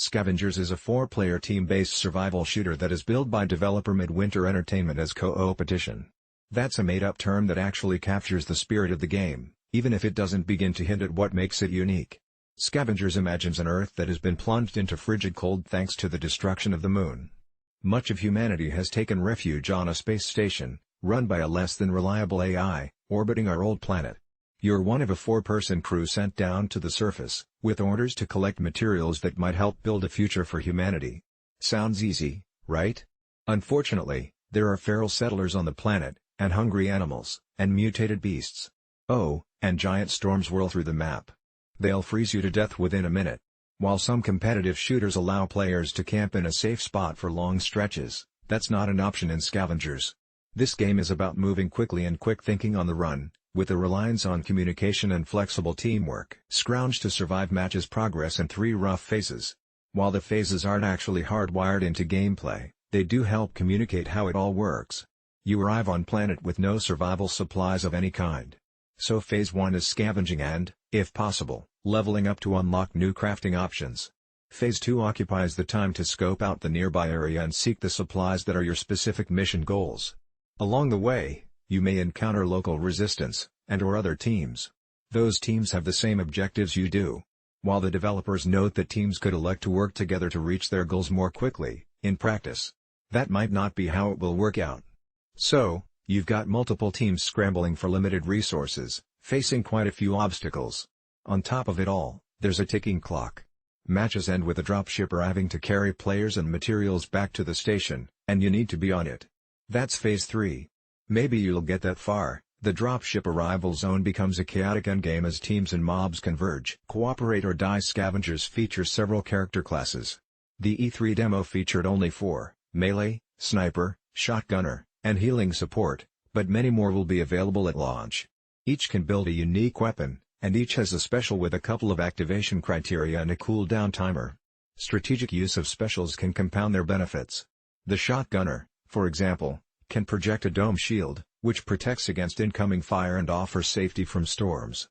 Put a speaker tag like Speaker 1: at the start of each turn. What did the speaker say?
Speaker 1: Scavengers is a 4-player team-based survival shooter that is built by developer Midwinter Entertainment as co-opetition. That's a made-up term that actually captures the spirit of the game, even if it doesn't begin to hint at what makes it unique. Scavengers imagines an Earth that has been plunged into frigid cold thanks to the destruction of the Moon. Much of humanity has taken refuge on a space station, run by a less than reliable AI, orbiting our old planet. You're one of a 4-person crew sent down to the surface, with orders to collect materials that might help build a future for humanity. Sounds easy, right? Unfortunately, there are feral settlers on the planet, and hungry animals, and mutated beasts. Oh, and giant storms whirl through the map. They'll freeze you to death within a minute. While some competitive shooters allow players to camp in a safe spot for long stretches, that's not an option in Scavengers. This game is about moving quickly and quick thinking on the run, with a reliance on communication and flexible teamwork. Scrounge to survive matches progress in 3 rough phases. While the phases aren't actually hardwired into gameplay, they do help communicate how it all works. You arrive on planet with no survival supplies of any kind. So phase 1 is scavenging and, if possible, leveling up to unlock new crafting options. Phase 2 occupies the time to scope out the nearby area and seek the supplies that are your specific mission goals. Along the way, you may encounter local resistance, and/or other teams. Those teams have the same objectives you do. While the developers note that teams could elect to work together to reach their goals more quickly, in practice, that might not be how it will work out. So, you've got multiple teams scrambling for limited resources, facing quite a few obstacles. On top of it all, there's a ticking clock. Matches end with a dropship arriving to carry players and materials back to the station, and you need to be on it. That's phase 3. Maybe you'll get that far. The dropship arrival zone becomes a chaotic endgame as teams and mobs converge. Cooperate or Die. Scavengers features several character classes. The E3 demo featured only 4, melee, sniper, shotgunner, and healing support, but many more will be available at launch. Each can build a unique weapon, and each has a special with a couple of activation criteria and a cooldown timer. Strategic use of specials can compound their benefits. The shotgunner, for example, can project a dome shield, which protects against incoming fire and offers safety from storms.